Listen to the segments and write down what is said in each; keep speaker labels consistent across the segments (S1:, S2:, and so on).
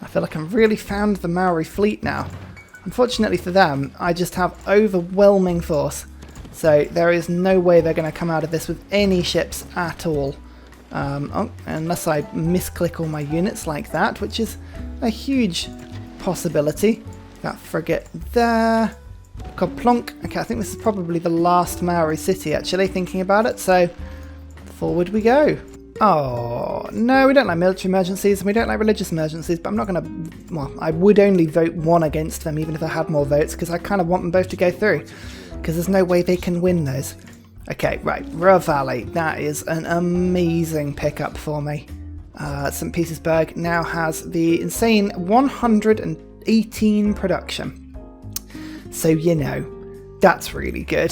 S1: I feel like I've really found the Maori fleet now. Unfortunately for them, I just have overwhelming force. So there is no way they're going to come out of this with any ships at all. Unless I misclick all my units like that, which is a huge possibility. That frigate there. Kaplonk. Okay, I think this is probably the last Maori city, actually, thinking about it. So forward we go. Oh, no, we don't like military emergencies and we don't like religious emergencies, but I'm not going to... Well, I would only vote one against them, even if I had more votes, because I kind of want them both to go through, because there's no way they can win those. Okay, right, Ruhr Valley. That is an amazing pickup for me. St. Petersburg now has the insane 118 production. So, you know, that's really good.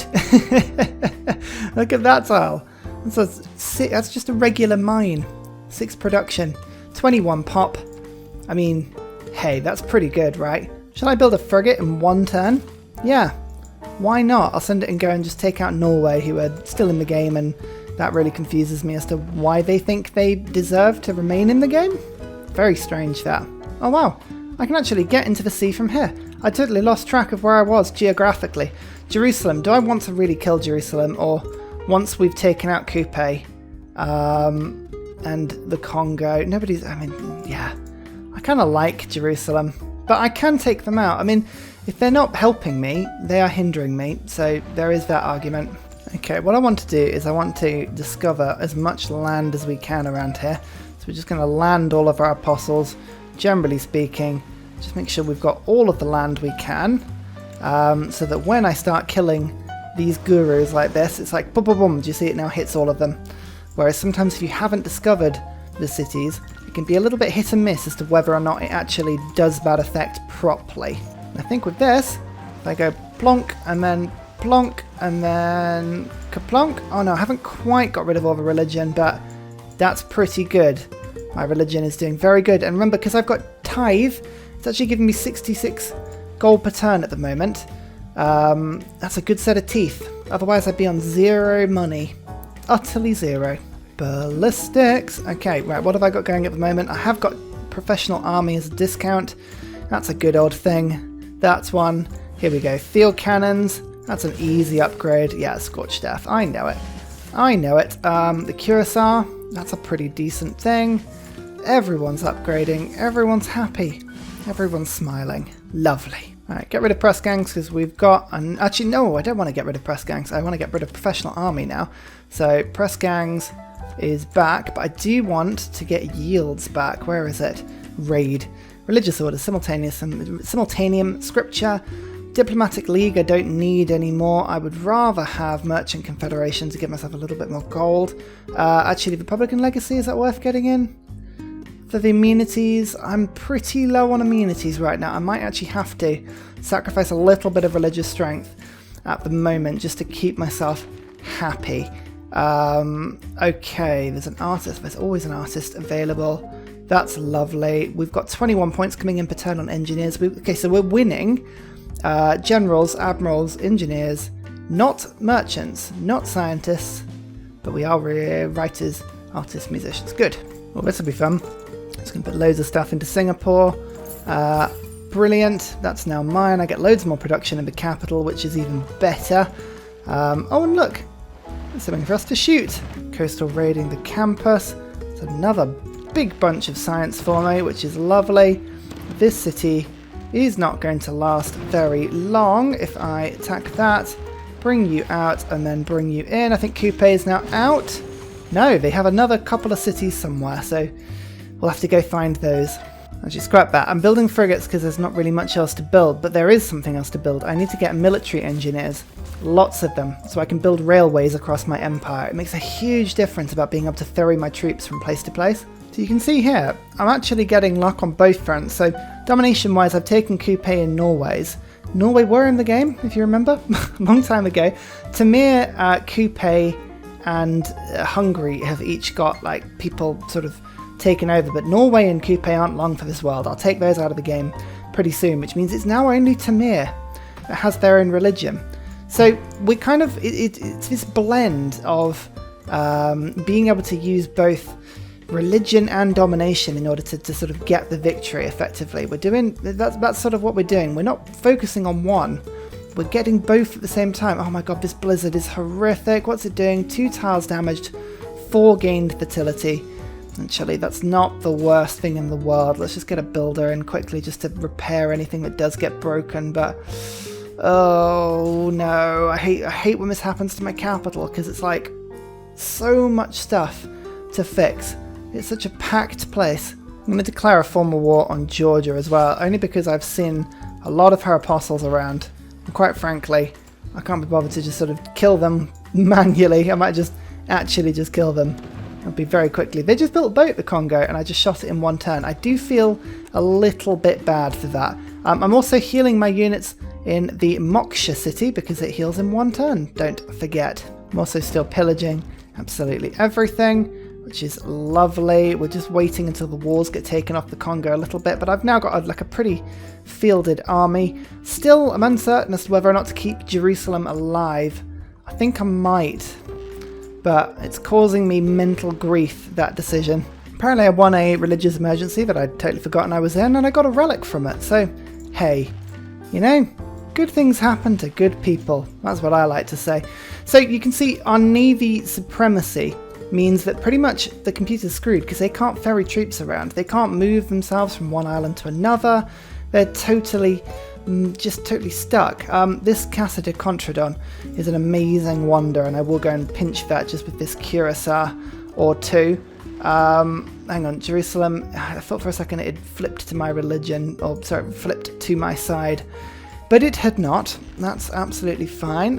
S1: Look at that tile. That's just a regular mine. 6 production, 21 pop. I mean, hey, that's pretty good, right? Shall I build a frigate in 1 turn? Yeah, why not? I'll send it and go and just take out Norway, who are still in the game, and that really confuses me as to why they think they deserve to remain in the game. Very strange, that. Oh wow, I can actually get into the sea from here. I totally lost track of where I was geographically. Jerusalem, do I want to really kill Jerusalem, or... Once we've taken out Coupe and the Congo, nobody's... I mean, yeah. I kind of like Jerusalem, but I can take them out. I mean, if they're not helping me, they are hindering me, so there is that argument. Okay, what I want to do is I want to discover as much land as we can around here. So we're just going to land all of our apostles, generally speaking. Just make sure we've got all of the land we can, so that when I start killing... these gurus like this, it's like boom, boom, boom. Do you see it now hits all of them? Whereas sometimes if you haven't discovered the cities, it can be a little bit hit and miss as to whether or not it actually does that effect properly. And I think with this, if I go plonk and then kaplonk. Oh no, I haven't quite got rid of all the religion, but that's pretty good. My religion is doing very good. And remember, because I've got tithe, it's actually giving me 66 gold per turn at the moment. That's a good set of teeth. Otherwise I'd be on 0 money. Utterly 0. Ballistics. Okay, right, what have I got going at the moment? I have got professional army as a discount. That's a good old thing. That's one. Here we go. Field cannons. That's an easy upgrade. Yeah, Scorched Earth. I know it. I know it. The Curacao. That's a pretty decent thing. Everyone's upgrading. Everyone's happy. Everyone's smiling. Lovely. Alright, get rid of press gangs because we've got... Actually, no, I don't want to get rid of press gangs. I want to get rid of professional army now. So, press gangs is back, but I do want to get yields back. Where is it? Raid. Religious orders, simultaneum, scripture, diplomatic league I don't need anymore. I would rather have merchant confederation to give myself a little bit more gold. Actually, Republican legacy, is that worth getting in? For the amenities, I'm pretty low on amenities right now. I might actually have to sacrifice a little bit of religious strength at the moment just to keep myself happy. Okay, there's an artist. There's always an artist available. That's lovely. We've got 21 points coming in per turn on engineers. Okay, so we're winning generals, admirals, engineers, not merchants, not scientists, but we are writers, artists, musicians. Good. Well, this will be fun. Just going to put loads of stuff into Singapore. Brilliant. That's now mine. I get loads more production in the capital, which is even better. Oh, and look. There's something for us to shoot. Coastal raiding the campus. It's another big bunch of science for me, which is lovely. This city is not going to last very long if I attack that. Bring you out and then bring you in. I think Coupe is now out. No, they have another couple of cities somewhere, so we'll have to go find those. Actually, scrap that. I'm building frigates because there's not really much else to build, but there is something else to build. I need to get military engineers, lots of them, so I can build railways across my empire. It makes a huge difference about being able to ferry my troops from place to place. So you can see here, I'm actually getting luck on both fronts. So domination-wise, I've taken Coupe and Norway's. Norway were in the game, if you remember, a long time ago. Tamir, Coupe, and Hungary have each got like people sort of taken over, but Norway and Coupe aren't long for this world. I'll take those out of the game pretty soon, which means it's now only Tamir that has their own religion. So we kind of, it's this blend of being able to use both religion and domination in order to sort of get the victory effectively. We're doing, that's sort of what we're doing. We're not focusing on one. We're getting both at the same time. Oh my god, this blizzard is horrific. What's it doing? 2 tiles damaged, 4 gained fertility. Actually, that's not the worst thing in the world. Let's just get a builder in quickly just to repair anything that does get broken. But oh no, I hate when this happens to my capital, because it's like so much stuff to fix. It's such a packed place. I'm going to declare a formal war on Georgia as well, only because I've seen a lot of her apostles around. And quite frankly, I can't be bothered to just sort of kill them manually. I might just actually just kill them. It'll be very quickly. They just built a boat, the Congo, and I just shot it in 1 turn. I do feel a little bit bad for that. I'm also healing my units in the Moksha city because it heals in 1 turn, don't forget. I'm also still pillaging absolutely everything, which is lovely. We're just waiting until the walls get taken off the Congo a little bit, but I've now got like a pretty fielded army. Still, I'm uncertain as to whether or not to keep Jerusalem alive. I think I might, but it's causing me mental grief, that decision. Apparently I won a religious emergency that I'd totally forgotten I was in, and I got a relic from it, so hey, you know, good things happen to good people. That's what I like to say. So you can see our navy supremacy means that pretty much the computer's screwed because they can't ferry troops around. They can't move themselves from one island to another. They're totally stuck. This Casa de Contredon is an amazing wonder, and I will go and pinch that just with this Curacao or 2. Hang on, Jerusalem. I thought for a second it had flipped to my religion, or sorry, flipped to my side, but it had not. That's absolutely fine.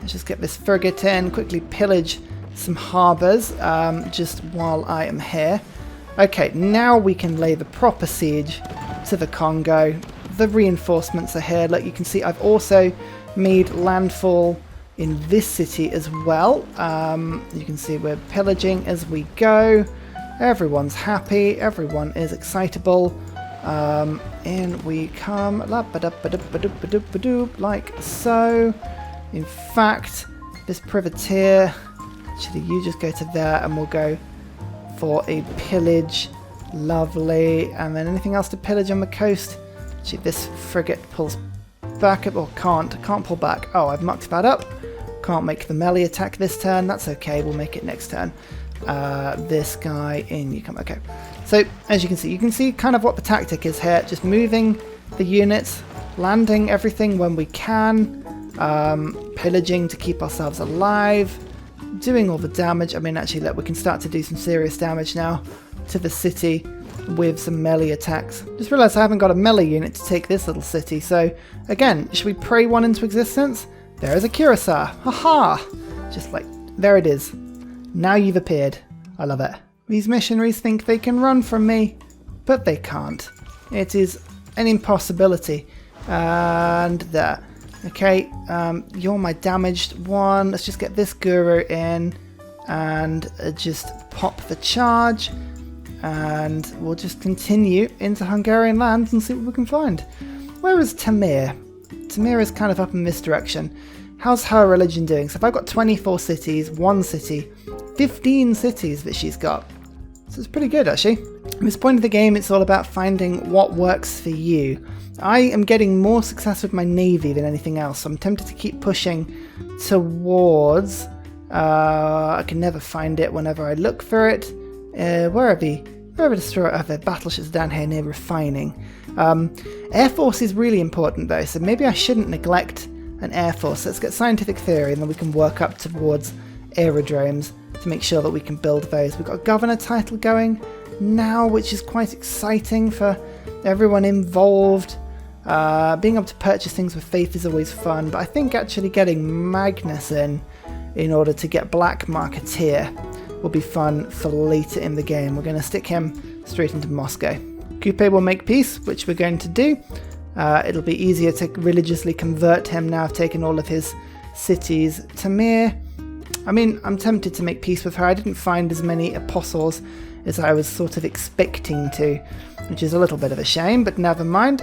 S1: Let's just get this frigate in, quickly pillage some harbours just while I am here. Okay, now we can lay the proper siege to the Congo. The reinforcements are here. Look, you can see I've also made landfall in this city as well. You can see we're pillaging as we go. Everyone's happy. Everyone is excitable. In we come, like so. In fact, this privateer, actually you just go to there and we'll go for a pillage. Lovely. And then anything else to pillage on the coast? Actually, this frigate pulls back up, or can't pull back. Oh, I've mucked that up. Can't make the melee attack this turn. That's okay, we'll make it next turn. This guy in, you come. Okay, so as you can see kind of what the tactic is here. Just moving the units, landing everything when we can, pillaging to keep ourselves alive, doing all the damage. I mean, actually, look, we can start to do some serious damage now to the city with some melee attacks. Just realised I haven't got a melee unit to take this little city, so again, should we pray one into existence? There is a Curacao. Haha! Just like, there it is. Now you've appeared. I love it. These missionaries think they can run from me, but they can't. It is an impossibility. And there. Okay, you're my damaged one. Let's just get this guru in and just pop the charge. And we'll just continue into Hungarian lands and see what we can find. Where is Tamir? Tamir is kind of up in this direction. How's her religion doing? So if I've got 24 cities, 1 city, 15 cities that she's got. So it's pretty good, actually. At this point of the game, it's all about finding what works for you. I am getting more success with my navy than anything else, so I'm tempted to keep pushing towards... I can never find it whenever I look for it. Where are the destroyer? The battleships down here near refining. Air Force is really important though, so maybe I shouldn't neglect an Air Force. Let's get scientific theory and then we can work up towards aerodromes to make sure that we can build those. We've got a governor title going now, which is quite exciting for everyone involved. Being able to purchase things with faith is always fun, but I think actually getting Magnus in order to get Black Marketeer will be fun for later in the game. We're going to stick him straight into Moscow. Coupe will make peace, which we're going to do. It'll be easier to religiously convert him now I've taken all of his cities. Tamir, I mean, I'm tempted to make peace with her. I didn't find as many apostles as I was sort of expecting to, which is a little bit of a shame, but never mind.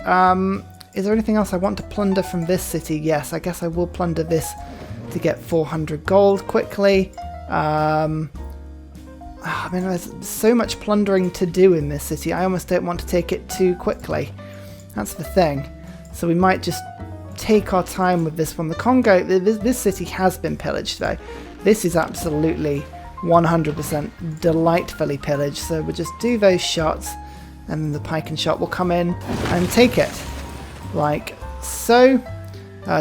S1: Is there anything else I want to plunder from this city? Yes, I guess I will plunder this to get 400 gold quickly. I mean, there's so much plundering to do in this city. I almost don't want to take it too quickly. That's the thing. So we might just take our time with this one. The Congo, this city has been pillaged though. This is absolutely 100% delightfully pillaged. So we'll just do those shots, and then the pike and shot will come in and take it. Like so.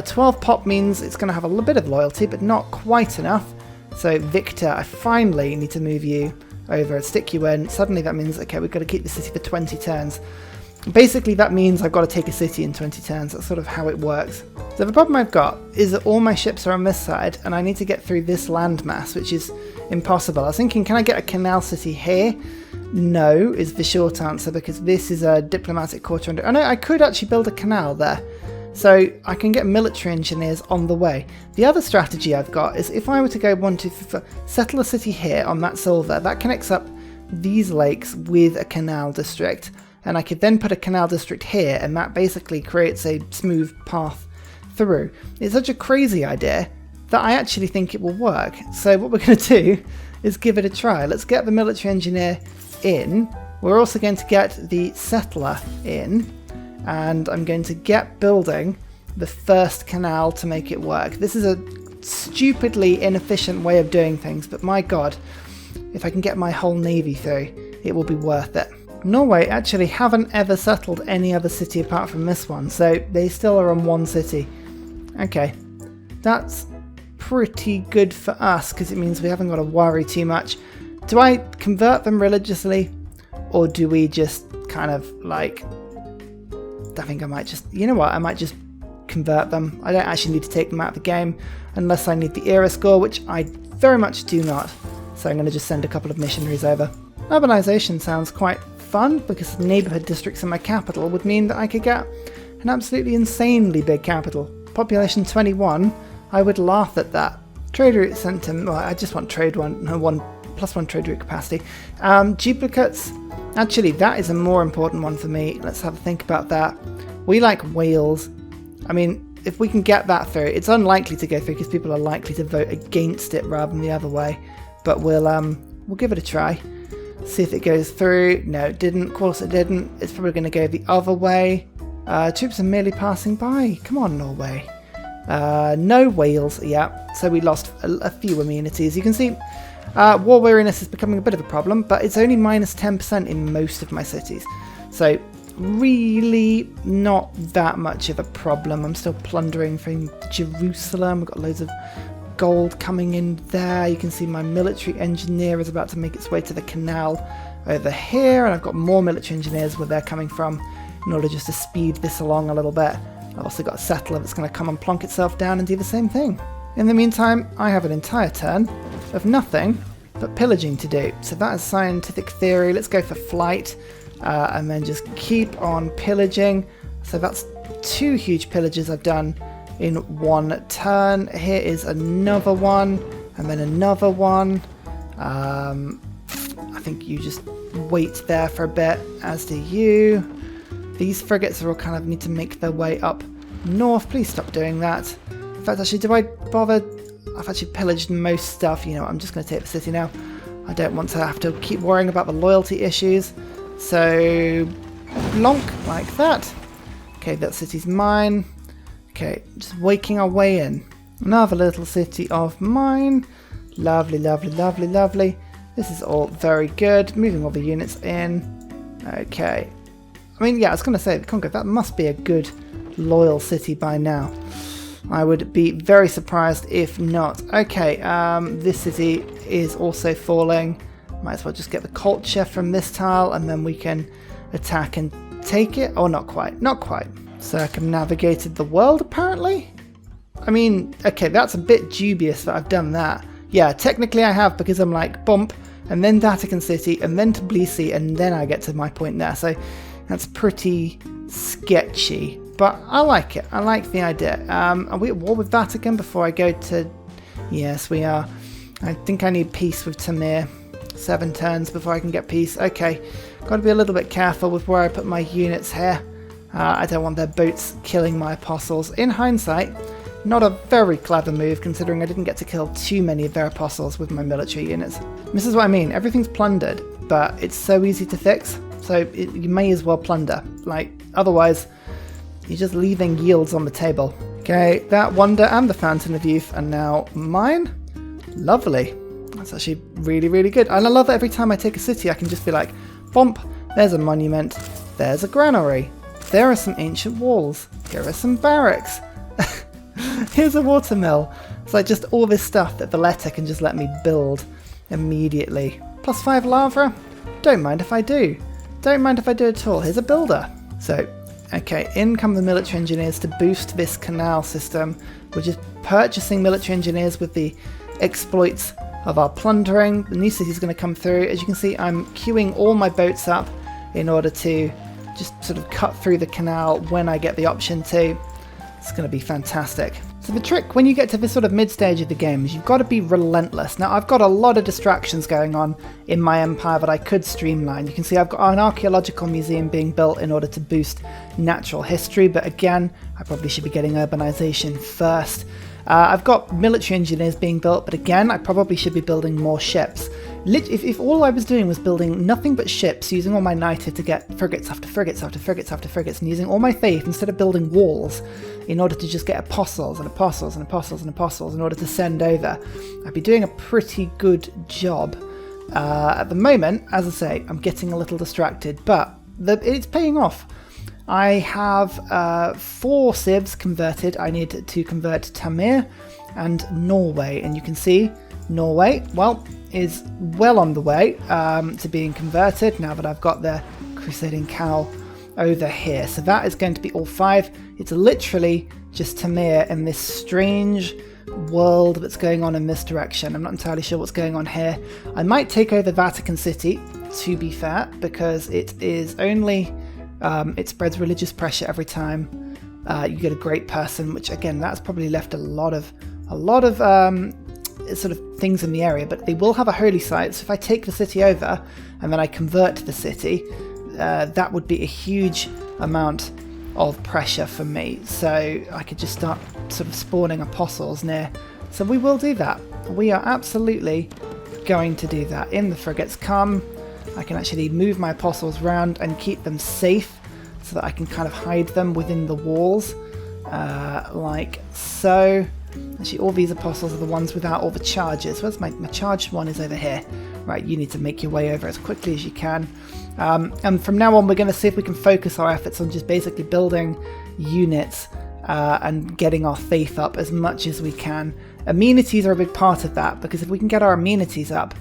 S1: 12 pop means it's going to have a little bit of loyalty, but not quite enough. So Victor, I finally need to move you over and stick you in. Suddenly that means, okay, we've got to keep the city for 20 turns. Basically that means I've got to take a city in 20 turns. That's sort of how it works. So the problem I've got is that all my ships are on this side, and I need to get through this landmass, which is impossible. I was thinking, can I get a canal city here? No, is the short answer, because this is a diplomatic quarter under. Oh no, I could actually build a canal there. So I can get military engineers on the way. The other strategy I've got is if I were to go settle a city here on that silver, that connects up these lakes with a canal district. And I could then put a canal district here, and that basically creates a smooth path through. It's such a crazy idea that I actually think it will work. So what we're going to do is give it a try. Let's get the military engineer in. We're also going to get the settler in. And I'm going to get building the first canal to make it work. This is a stupidly inefficient way of doing things, but my god, if I can get my whole navy through, it will be worth it. Norway actually haven't ever settled any other city apart from this one, so they still are on one city. Okay, that's pretty good for us because it means we haven't got to worry too much. Do I convert them religiously, or do we just kind of like... I think I might just, you know what, I might just convert them. I don't actually need to take them out of the game unless I need the era score, which I very much do not. So I'm going to just send a couple of missionaries over. Urbanization sounds quite fun because the neighborhood districts in my capital would mean that I could get an absolutely insanely big capital. Population 21, I would laugh at that. Trade route sent him, well, I just want trade +1 trade route capacity. Duplicates. Actually, that is a more important one for me. Let's have a think about that. We like Wales. I mean, if we can get that through, it's unlikely to go through because people are likely to vote against it rather than the other way. But we'll give it a try. See if it goes through. No, it didn't. Of course it didn't. It's probably going to go the other way. Troops are merely passing by. Come on, Norway. No Wales. Yeah, so we lost a few amenities. You can see... war weariness is becoming a bit of a problem, but it's only minus 10% in most of my cities. So really not that much of a problem. I'm still plundering from Jerusalem. We've got loads of gold coming in there. You can see my military engineer is about to make its way to the canal over here, and I've got more military engineers where they're coming from in order just to speed this along a little bit. I've also got a settler that's going to come and plonk itself down and do the same thing. In the meantime, I have an entire turn of nothing but pillaging to do. So that is scientific theory. Let's go for flight and then just keep on pillaging. So that's 2 huge pillages I've done in 1 turn. Here is another one, and then another one. I think you just wait there for a bit, as do you. These frigates are all kind of need to make their way up north. Please stop doing that. In fact, actually, do I bother? I've actually pillaged most stuff. You know, I'm just going to take the city now. I don't want to have to keep worrying about the loyalty issues. So, blonk, like that. Okay, that city's mine. Okay, just waking our way in. Another little city of mine. Lovely, lovely, lovely, lovely. This is all very good. Moving all the units in. Okay. I mean, yeah, I was going to say, the Congo, that must be a good, loyal city by now. I would be very surprised if not. Okay, this city is also falling. Might as well just get the culture from this tile, and then we can attack and take it. Oh, not quite. Not quite. Circumnavigated the world, apparently? I mean, okay, that's a bit dubious that I've done that. Yeah, technically I have, because I'm like, bump, and then Vatican City, and then Tbilisi, and then I get to my point there. So that's pretty sketchy. But I like it. I like the idea. Are we at war with Vatican before I go to... Yes, we are. I think I need peace with Tamir. 7 turns before I can get peace. Okay, got to be a little bit careful with where I put my units here. I don't want their boats killing my apostles. In hindsight, Not a very clever move, considering I didn't get to kill too many of their apostles with my military units. This is what I mean, everything's plundered, but it's so easy to fix, so you may as well plunder. Like, otherwise, you're just leaving yields on the table. Okay, that Wonder and the Fountain of Youth are now mine. Lovely. That's actually really, really good. And I love that every time I take a city, I can just be like, bump, there's a monument, there's a granary, there are some ancient walls, here are some barracks. Here's a watermill. It's like just all this stuff that Valletta can just let me build immediately. +5 lava? Don't mind if I do. Don't mind if I do at all. Here's a builder. So, okay, in come the military engineers to boost this canal system. We're just purchasing military engineers with the exploits of our plundering. The new city's going to come through. As you can see, I'm queuing all my boats up in order to just sort of cut through the canal when I get the option to. It's going to be fantastic. So the trick when you get to this sort of mid-stage of the game is you've got to be relentless. Now I've got a lot of distractions going on in my empire that I could streamline. You can see I've got an archaeological museum being built in order to boost natural history, but again, I probably should be getting urbanization first. I've got military engineers being built, but again, I probably should be building more ships. If all I was doing was building nothing but ships, using all my knighted to get frigates after frigates after frigates after frigates, and using all my faith instead of building walls in order to just get apostles and apostles and apostles and apostles in order to send over, I'd be doing a pretty good job. At the moment, as I say, I'm getting a little distracted, but it's paying off. I have 4 civs converted. I need to convert Tamir and Norway, and you can see Norway, well, is well on the way to being converted now that I've got the Crusading Cow over here. So that is going to be all 5. It's literally just Tamir in this strange world that's going on in this direction. I'm not entirely sure what's going on here. I might take over Vatican City, to be fair, because it is only... it spreads religious pressure every time you get a great person, which again, that's probably left a lot of sort of things in the area, but they will have a holy site. So if I take the city over and then I convert the city, that would be a huge amount of pressure for me. So I could just start sort of spawning apostles near. So we will do that. We are absolutely going to do that. In the frigates come. I can actually move my apostles around and keep them safe so that I can kind of hide them within the walls, like so. Actually, all these apostles are the ones without all the charges. Where's my charged one is over here. Right, you need to make your way over as quickly as you can. And from now on, we're going to see if we can focus our efforts on just basically building units and getting our faith up as much as we can. Amenities are a big part of that, because if we can get our amenities up,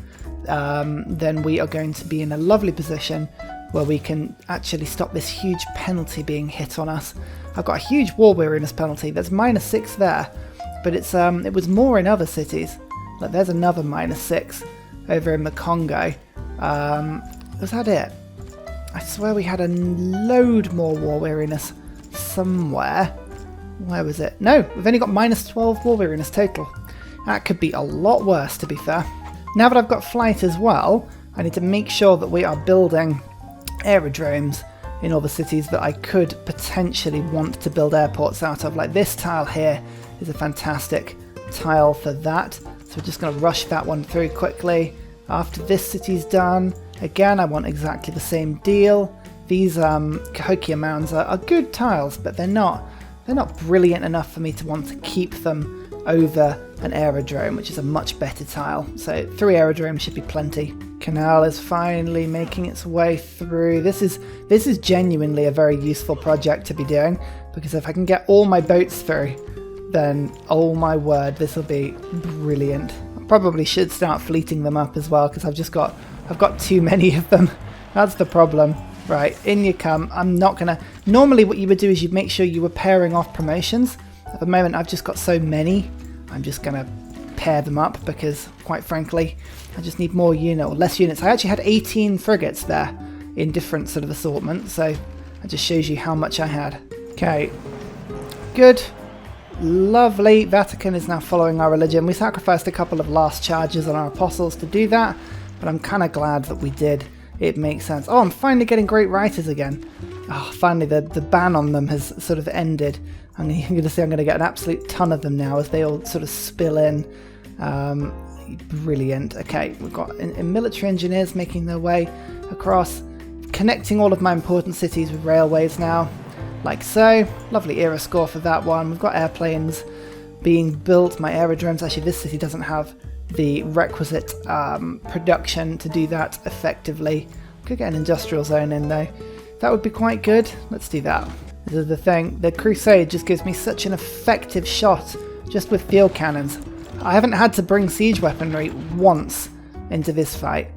S1: then we are going to be in a lovely position where we can actually stop this huge penalty being hit on us. I've got a huge war weariness penalty. There's -6 there, but it was more in other cities. Like there's another -6 over in the Congo. Was that it? I swear we had a load more war weariness somewhere. Where was it? No, we've only got -12 war weariness total. That could be a lot worse, to be fair. Now that I've got flight as well, I need to make sure that we are building aerodromes in all the cities that I could potentially want to build airports out of. Like this tile here is a fantastic tile for that. So we're just going to rush that one through quickly. After this city's done, again, I want exactly the same deal. These Cahokia mounds are good tiles, but they're not brilliant enough for me to want to keep them over an aerodrome, which is a much better tile. So 3 aerodromes should be plenty. Canal is finally making its way through. This is genuinely a very useful project to be doing, because if I can get all my boats through, then oh my word, this will be brilliant. I probably should start fleeting them up as well, because I've got too many of them. That's the problem. Right, in you come. I'm not gonna... Normally what you would do is you'd make sure you were pairing off promotions. At the moment I've just got so many, I'm just gonna pair them up because, quite frankly, I just need more less units. I actually had 18 frigates there in different sort of assortment, so it just shows you how much I had. Okay, good. Lovely. Vatican is now following our religion. We sacrificed a couple of last charges on our apostles to do that, but I'm kind of glad that we did. It makes sense. Oh, I'm finally getting great writers again. Oh, finally, the ban on them has sort of ended. And you're going to see I'm going to get an absolute ton of them now as they all sort of spill in. Brilliant. Okay, we've got military engineers making their way across, connecting all of my important cities with railways now, like so. Lovely era score for that one. We've got airplanes being built, my aerodromes. Actually, this city doesn't have the requisite production to do that effectively. Could get an industrial zone in though. That would be quite good. Let's do that. This is the thing. The Crusade just gives me such an effective shot just with field cannons. I haven't had to bring siege weaponry once into this fight.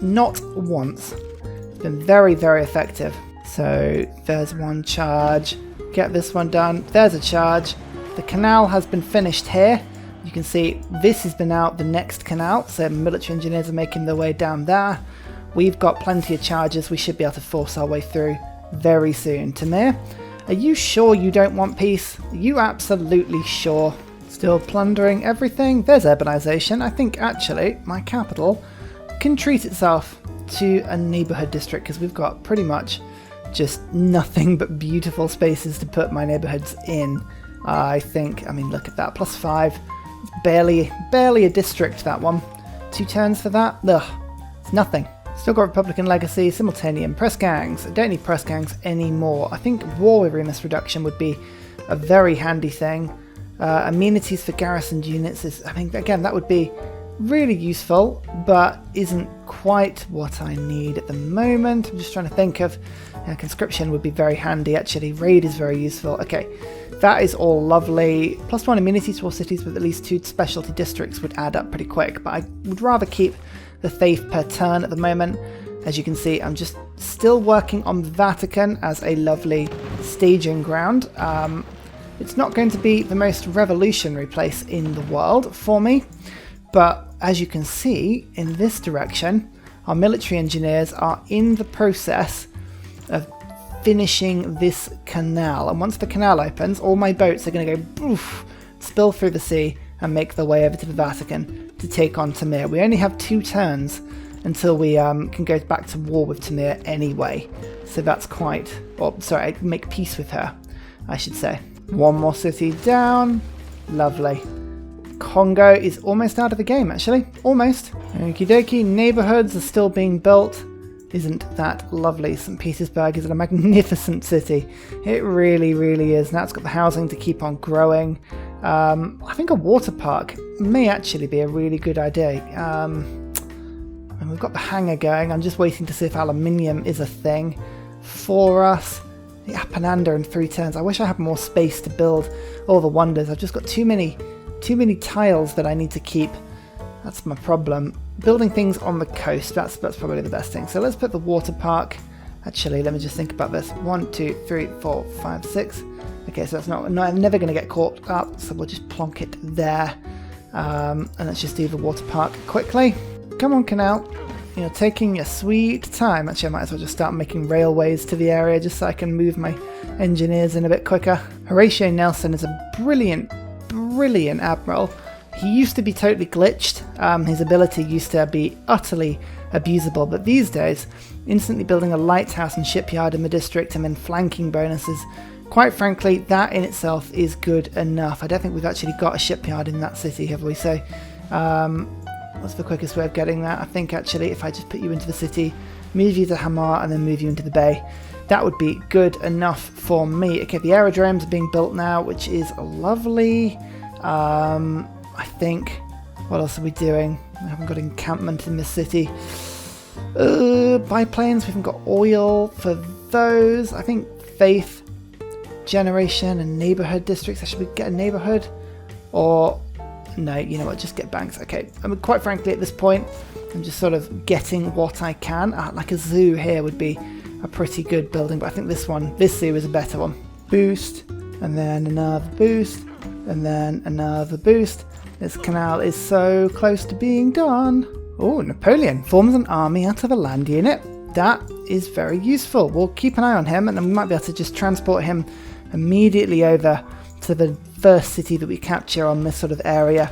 S1: Not once. It's been very, very effective. So there's one charge. Get this one done. There's a charge. The canal has been finished here. You can see this has been out the next canal. So military engineers are making their way down there. We've got plenty of charges. We should be able to force our way through very soon. Tamir, are you sure you don't want peace? Are you absolutely sure? Still plundering everything. There's urbanization. I think actually my capital can treat itself to a neighborhood district because we've got pretty much just nothing but beautiful spaces to put my neighborhoods in. I think, I mean, look at that, +5. It's barely a district, that one. 2 turns for that? Ugh, it's nothing. Still got Republican Legacy, Simultaneum, Press Gangs. I don't need Press Gangs anymore. I think War Weariness Reduction would be a very handy thing. Amenities for garrisoned units is, I mean, again, that would be really useful, but isn't quite what I need at the moment. I'm just trying to think of, conscription would be very handy actually. Raid is very useful. Okay, that is all lovely. +1 immunity to all cities with at least 2 specialty districts would add up pretty quick, but I would rather keep the faith per turn at the moment. As you can see, I'm just still working on the Vatican as a lovely staging ground. It's not going to be the most revolutionary place in the world for me, but as you can see in this direction, our military engineers are in the process of finishing this canal. And once the canal opens, all my boats are going to go boof, spill through the sea and make their way over to the Vatican to take on Tamir. We only have 2 turns until we can go back to war with Tamir anyway. So that's quite, or sorry, make peace with her, I should say. 1 more city down. Lovely. Congo is almost out of the game, actually. Almost. Okie dokie. Neighborhoods are still being built. Isn't that lovely? St. Petersburg is a magnificent city. It really, really is. Now it's got the housing to keep on growing. I think a water park may actually be a really good idea. And we've got the hangar going. I'm just waiting to see if aluminium is a thing for us. The Apananda in 3 turns. I wish I had more space to build all the wonders. I've just got too many tiles that I need to keep. That's my problem. Building things on the coast, that's probably the best thing. So let's put the water park. Actually, let me just think about this. 1, 2, 3, 4, 5, 6. Okay, so that's not I'm never going to get caught up, so we'll just plonk it there. And let's just do the water park quickly. Come on, canal. You're taking your sweet time. Actually, I might as well just start making railways to the area just so I can move my engineers in a bit quicker. Horatio Nelson is a brilliant admiral. He used to be totally glitched. His ability used to be utterly abusable, but these days, instantly building a lighthouse and shipyard in the district and then flanking bonuses, quite frankly, that in itself is good enough. I don't think we've actually got a shipyard in that city, have we? So, what's the quickest way of getting that? I think actually if I just put you into the city, move you to Hamar and then move you into the bay, that would be good enough for me. Okay, the aerodromes are being built now, which is lovely. I think, what else are we doing? We haven't got encampment in the city. Biplanes, we haven't got oil for those. I think faith, generation and neighborhood districts. Should we get a neighborhood? Or, no, you know what, just get banks. Okay, I mean, quite frankly at this point, I'm just sort of getting what I can. Like a zoo here would be a pretty good building, but I think this zoo is a better one. Boost, and then another boost, and then another boost. This canal is so close to being done. Oh, Napoleon forms an army out of a land unit. That is very useful. We'll keep an eye on him, and then we might be able to just transport him immediately over to the first city that we capture on this sort of area.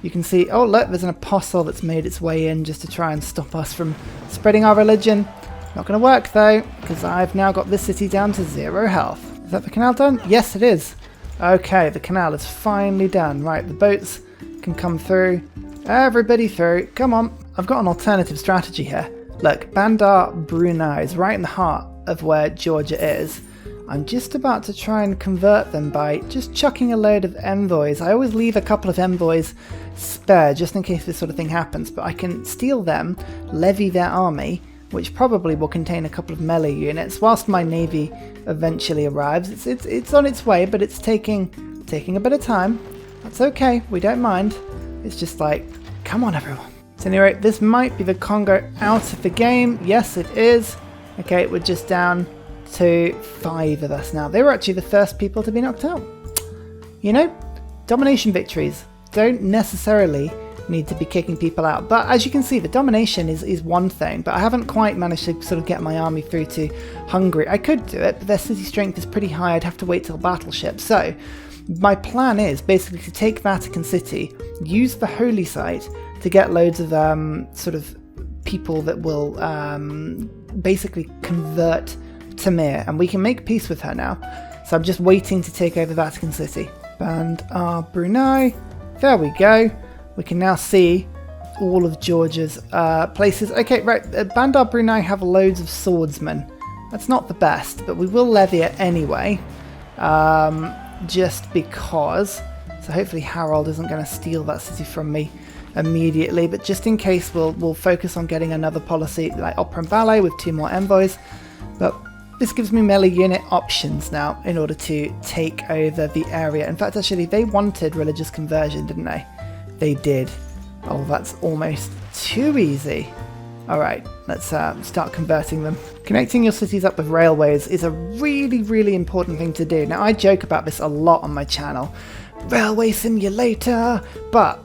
S1: You can see, oh look, there's an apostle that's made its way in just to try and stop us from spreading our religion. Not going to work though, because I've now got this city down to 0 health. Is that the canal done? Yes, it is. Okay, the canal is finally done. Right, the boats can come through. Everybody through. Come on. I've got an alternative strategy here. Look, Bandar Brunei is right in the heart of where Georgia is. I'm just about to try and convert them by just chucking a load of envoys. I always leave a couple of envoys spare just in case this sort of thing happens, but I can steal them, levy their army, which probably will contain a couple of melee units, whilst my navy eventually arrives. It's on its way, but it's taking a bit of time. That's okay, we don't mind. It's just like, come on everyone. So anyway, this might be the Congo out of the game. Yes, it is. Okay, we're just down to 5 of us now. They were actually the first people to be knocked out. You know, domination victories don't necessarily need to be kicking people out. But as you can see, the domination is one thing, but I haven't quite managed to sort of get my army through to Hungary. I could do it, but their city strength is pretty high. I'd have to wait till battleship. So my plan is basically to take Vatican City, use the holy site to get loads of sort of people that will basically convert Tamir, and we can make peace with her now. So I'm just waiting to take over Vatican City. Bandar Brunei. There we go. We can now see all of Georgia's places. Okay, right. Bandar Brunei have loads of swordsmen. That's not the best, but we will levy it anyway. Just because. So hopefully Harold isn't going to steal that city from me immediately. But just in case, we'll focus on getting another policy like opera and ballet with 2 more envoys. But this gives me melee unit options now in order to take over the area. In fact, actually, they wanted religious conversion, didn't they? They did. Oh, that's almost too easy. All right, let's start converting them. Connecting your cities up with railways is a really, really important thing to do. Now, I joke about this a lot on my channel. Railway simulator! But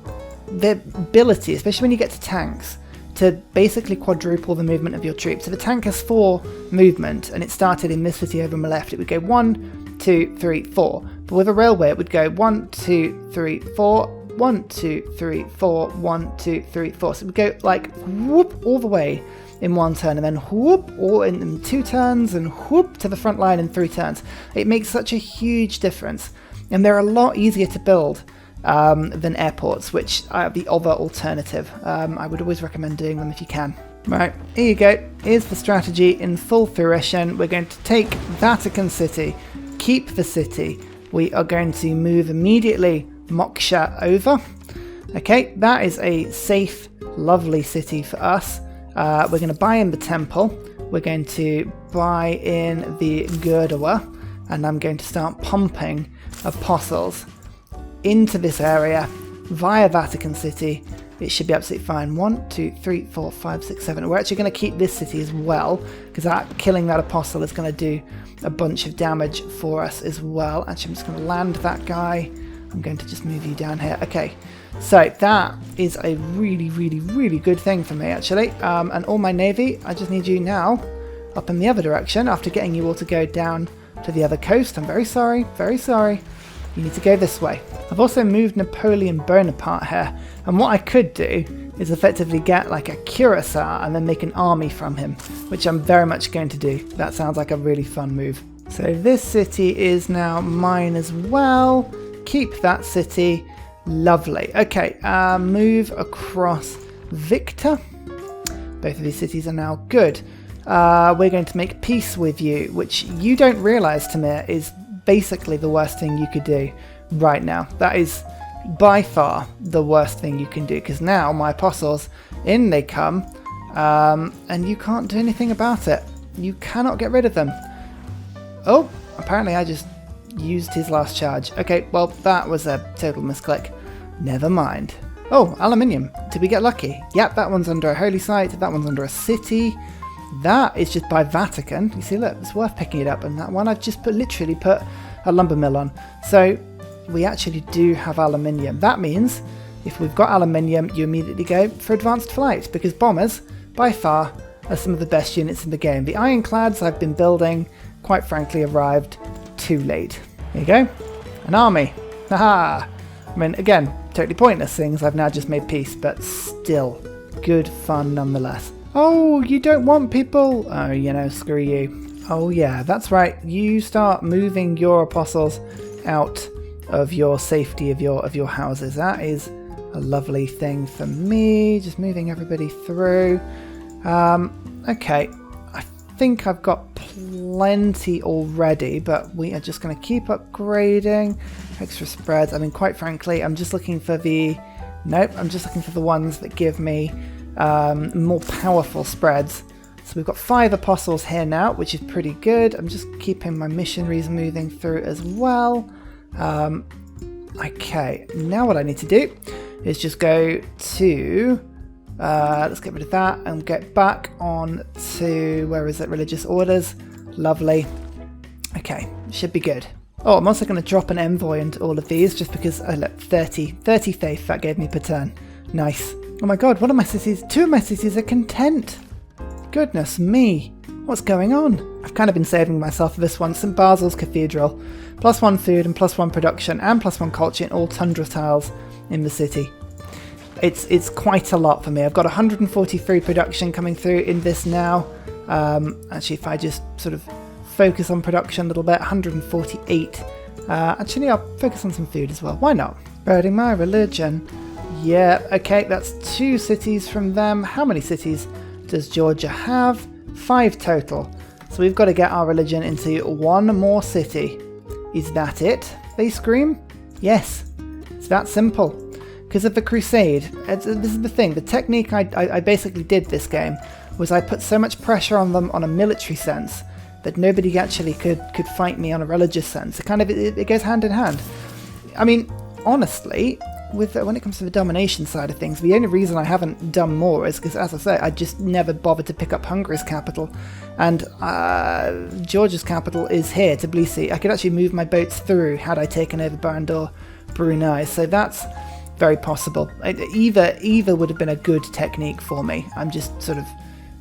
S1: the ability, especially when you get to tanks, to basically quadruple the movement of your troops. So the tank has 4 movement, and it started in this city over on the left. It would go 1, 2, 3, 4. But with a railway, it would go 1, 2, 3, 4, 1, 2, 3, 4, 1, 2, 3, 4. So it would go like whoop all the way in 1 turn, and then whoop all in 2 turns, and whoop to the front line in 3 turns. It makes such a huge difference, and they're a lot easier to build than airports, which are the other alternative. I would always recommend doing them if you can. Right, here you go. Here's the strategy in full fruition. We're going to take Vatican City, keep the city. We are going to move immediately Moksha over. Okay, that is a safe, lovely city for us. We're going to buy in the temple. We're going to buy in the Gurdua, and I'm going to start pumping apostles into this area via Vatican City. It should be absolutely fine. 1, 2, 3, 4, 5, 6, 7. We're actually going to keep this city as well, because killing that apostle is going to do a bunch of damage for us as well. Actually, I'm just going to land that guy. I'm going to just move you down here. Okay, so that is a really, really, really good thing for me, actually. And all my navy, I just need you now up in the other direction after getting you all to go down to the other coast. I'm very sorry, very sorry. You need to go this way. I've also moved Napoleon Bonaparte here, and what I could do is effectively get like a Curacao and then make an army from him, which I'm very much going to do. That sounds like a really fun move. So this city is now mine as well. Keep that city. Lovely. Okay, move across Victor. Both of these cities are now good. We're going to make peace with you, which you don't realise, Tamir, is basically the worst thing you could do right now. That is by far the worst thing you can do, because now my apostles, in they come, and you can't do anything about it. You cannot get rid of them. Oh, apparently I just used his last charge. Okay, well, that was a total misclick. Never mind. Oh, aluminium. Did we get lucky? Yep, that one's under a holy site. That one's under a city. That is just by Vatican. You see, look, it's worth picking it up. And that one I've just literally put a lumber mill on. So we actually do have aluminium. That means if we've got aluminium, you immediately go for advanced flight, because bombers, by far, are some of the best units in the game. The ironclads I've been building, quite frankly, arrived too late. There you go. An army. Haha. I mean, again, totally pointless things. I've now just made peace, but still good fun nonetheless. Oh, you don't want people? Oh, you know, screw you. Oh yeah, that's right. You start moving your apostles out of your safety of your houses. That is a lovely thing for me. Just moving everybody through. Okay, I think I've got plenty already, but we are just going to keep upgrading. Extra spreads. I mean, quite frankly, I'm just looking for the... Nope, I'm just looking for the ones that give me more powerful spreads. So we've got 5 apostles here now, which is pretty good. I'm just keeping my missionaries moving through as well. Okay, now what I need to do is just go to... let's get rid of that and get back on to... Where is it? Religious orders. Lovely. Okay, should be good. Oh, I'm also going to drop an envoy into all of these just because... Oh, look, 30 faith that gave me per turn. Nice. Oh my god, one of my cities... 2 of my cities are content. Goodness me, what's going on? I've kind of been saving myself for this one. St. Basil's Cathedral. +1 food and +1 production and +1 culture in all tundra tiles in the city. It's quite a lot for me. I've got 143 production coming through in this now. Actually, if I just sort of focus on production a little bit, 148. Actually, I'll focus on some food as well. Why not? Spreading my religion. Yeah, okay, that's 2 cities from them. How many cities does Georgia have? 5 total. So we've got to get our religion into 1 more city. Is that it? They scream? Yes. It's that simple. Because of the Crusade. This is the thing. The technique I basically did this game was I put so much pressure on them on a military sense that nobody actually could fight me on a religious sense. It goes hand in hand. I mean, honestly... when it comes to the domination side of things, the only reason I haven't done more is because, as I say, I just never bothered to pick up Hungary's capital. And Georgia's capital is here, Tbilisi. I could actually move my boats through had I taken over Barandor, Brunei. So that's very possible. Either would have been a good technique for me. I'm just sort of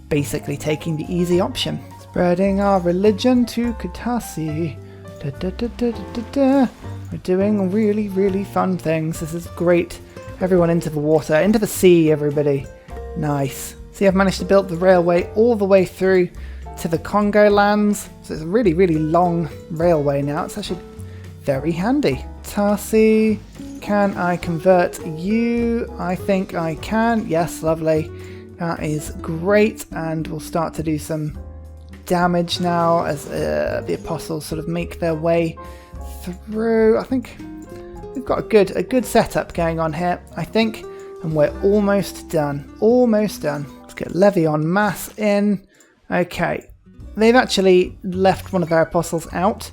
S1: basically taking the easy option. Spreading our religion to Kutasi. Da, da, da, da, da, da. We're doing really, really fun things. This is great. Everyone into the water, into the sea, everybody. Nice. See, I've managed to build the railway all the way through to the Congo lands. So it's a really, really long railway now. It's actually very handy. Tarsi, can I convert you? I think I can. Yes, lovely. That is great. And we'll start to do some damage now as the apostles sort of make their way through. I think we've got a good setup going on here, I think, and we're almost done. Almost done. Let's get Levy en masse in. Okay, they've actually left one of their apostles out,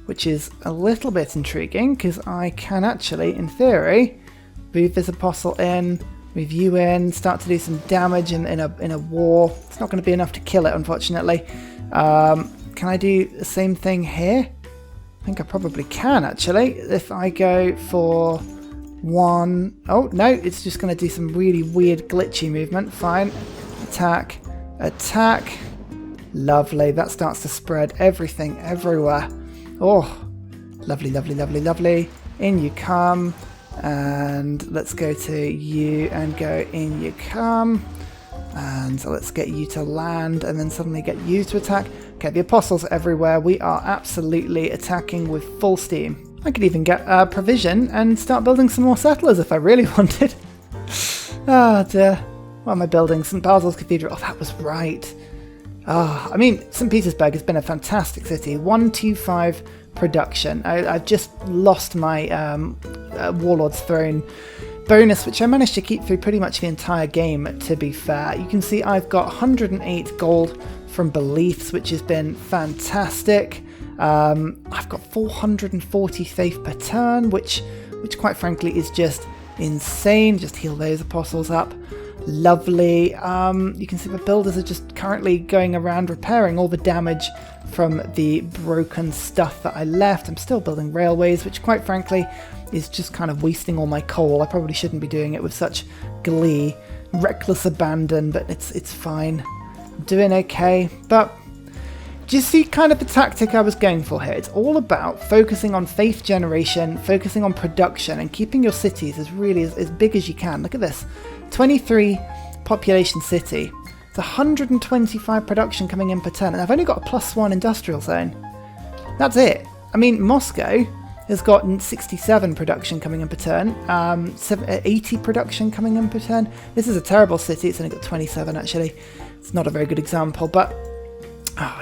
S1: which is a little bit intriguing because I can actually, in theory, move this apostle in, move you in, start to do some damage in a war. It's not going to be enough to kill it, unfortunately. Can I do the same thing here? I think I probably can, actually. If I go for 1... Oh, no, it's just going to do some really weird glitchy movement. Fine. Attack. Attack. Lovely. That starts to spread everything everywhere. Oh, lovely, lovely, lovely, lovely. In you come. And let's go to you and go in you come. And let's get you to land and then suddenly get you to attack. Okay, the apostles are everywhere. We are absolutely attacking with full steam. I could even get a provision and start building some more settlers if I really wanted. Oh dear. What am I building? St. Basil's Cathedral. Oh, that was right. I mean, St. Petersburg has been a fantastic city. 125 production. I've just lost my Warlord's Throne bonus, which I managed to keep through pretty much the entire game, to be fair. You can see I've got 108 gold from beliefs, which has been fantastic. I've got 440 faith per turn, which quite frankly is just insane. Just heal those apostles up. Lovely. You can see the builders are just currently going around repairing all the damage from the broken stuff that I left. I'm still building railways, which quite frankly is just kind of wasting all my coal. I probably shouldn't be doing it with such glee, reckless abandon, but it's fine. I'm doing okay. But do you see kind of the tactic I was going for here? It's all about focusing on faith generation, focusing on production, and keeping your cities as big as you can. Look at this. 23 population city. It's 125 production coming in per turn, and I've only got a +1 industrial zone. That's it. I mean, Moscow has got 67 production coming in per turn, 80 production coming in per turn. This is a terrible city. It's only got 27 actually. It's not a very good example, but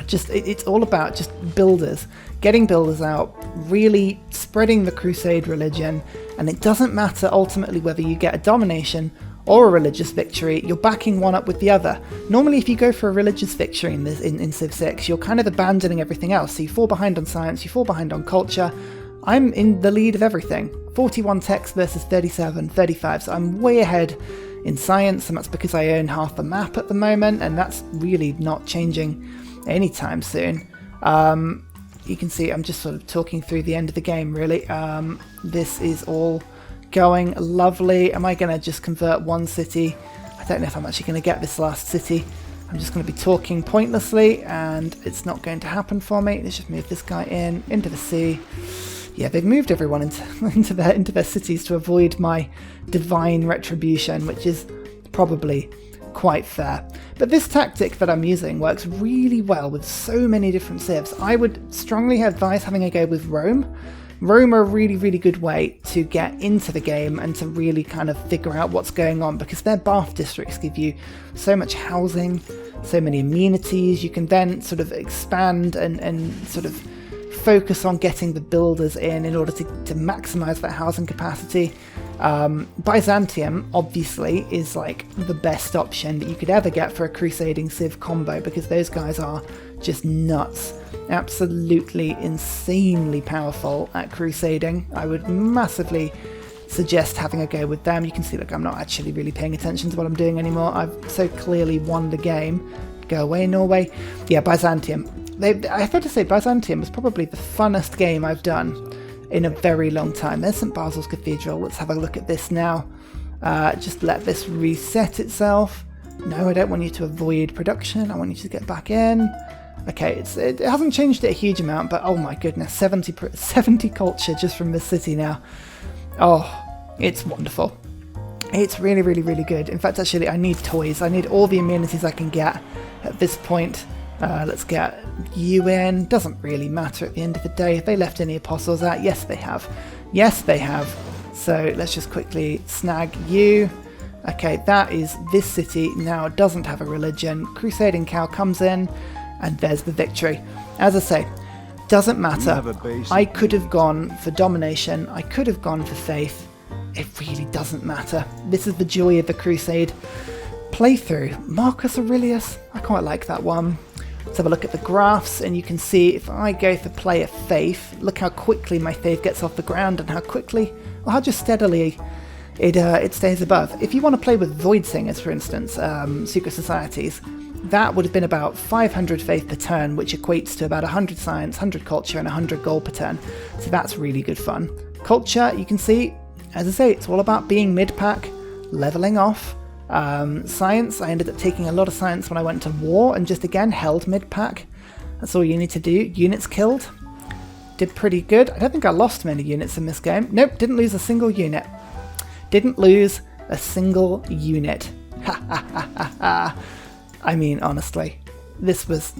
S1: it's all about just builders, getting builders out, really spreading the Crusade religion, and it doesn't matter ultimately whether you get a domination or a religious victory, you're backing one up with the other. Normally if you go for a religious victory in Civ 6, you're kind of abandoning everything else, so you fall behind on science, you fall behind on culture. I'm in the lead of everything. 41 techs versus 37, 35, so I'm way ahead in science, and that's because I own half the map at the moment, and that's really not changing anytime soon. You can see I'm just sort of talking through the end of the game, really. This is all going lovely. Am I going to just convert one city? I don't know if I'm actually going to get this last city. I'm just going to be talking pointlessly, and it's not going to happen for me. Let's just move this guy into the sea. Yeah, they've moved everyone into their cities to avoid my divine retribution, which is probably quite fair. But this tactic that I'm using works really well with so many different civs. I would strongly advise having a go with Rome. Rome are a really, really good way to get into the game and to really kind of figure out what's going on, because their bath districts give you so much housing, so many amenities. You can then sort of expand and sort of focus on getting the builders in order to maximize that housing capacity. Byzantium obviously is like the best option that you could ever get for a crusading civ combo, because those guys are just nuts, absolutely insanely powerful at crusading. I would massively suggest having a go with them. You can see, look, I'm not actually really paying attention to what I'm doing anymore. I've so clearly won the game. Go away, Norway. Yeah, Byzantium. I have to say, Byzantium was probably the funnest game I've done in a very long time. There's St. Basil's Cathedral. Let's have a look at this now. Just let this reset itself. No, I don't want you to avoid production. I want you to get back in. Okay, it hasn't changed it a huge amount, but oh my goodness, 70 culture just from this city now. Oh, it's wonderful. It's really, really, really good. In fact, actually, I need toys. I need all the amenities I can get at this point. Let's get you in. Doesn't really matter at the end of the day. Have they left any apostles out? Yes, they have. Yes, they have. So let's just quickly snag you. Okay, that is this city now doesn't have a religion. Crusading Cow comes in, and there's the victory. As I say, doesn't matter. I could have gone for domination. I could have gone for faith. It really doesn't matter. This is the joy of the Crusade playthrough. Marcus Aurelius. I quite like that one. Let's have a look at the graphs, and you can see if I go for player faith, look how quickly my faith gets off the ground and how quickly, or how just steadily it stays above. If you want to play with Void Singers, for instance, secret societies, that would have been about 500 faith per turn, which equates to about 100 science, 100 culture, and 100 gold per turn. So that's really good fun. Culture, you can see, as I say, it's all about being mid-pack, leveling off. Science, I ended up taking a lot of science when I went to war and just again held mid-pack. That's all you need to do. Units killed. Did pretty good. I don't think I lost many units in this game. Nope, didn't lose a single unit. Didn't lose a single unit. Ha ha ha ha ha. I mean, honestly, this was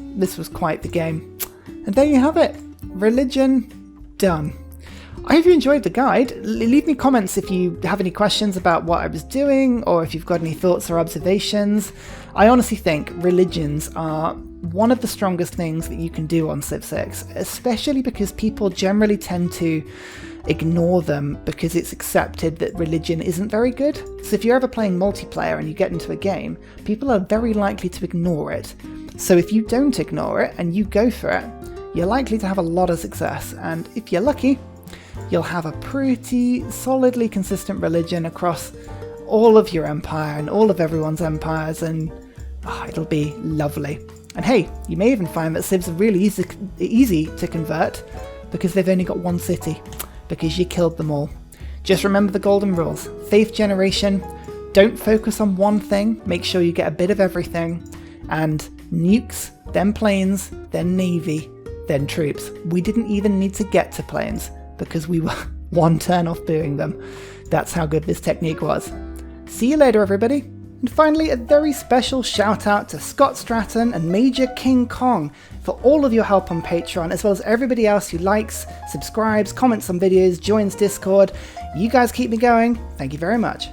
S1: quite the game. And there you have it. Religion done. I hope you enjoyed the guide. Leave me comments if you have any questions about what I was doing, or if you've got any thoughts or observations. I honestly think religions are one of the strongest things that you can do on Civ 6, especially because people generally tend to ignore them because it's accepted that religion isn't very good. So if you're ever playing multiplayer and you get into a game, people are very likely to ignore it. So if you don't ignore it and you go for it, you're likely to have a lot of success. And if you're lucky, you'll have a pretty solidly consistent religion across all of your empire and all of everyone's empires, and it'll be lovely. And hey, you may even find that civs are really easy to convert because they've only got one city, because you killed them all. Just remember the golden rules. Faith generation, don't focus on one thing, make sure you get a bit of everything, and nukes, then planes, then navy, then troops. We didn't even need to get to planes, because we were one turn off doing them. That's how good this technique was. See you later, everybody. And finally, a very special shout out to Scott Stratton and Major King Kong for all of your help on Patreon, as well as everybody else who likes, subscribes, comments on videos, joins Discord. You guys keep me going. Thank you very much.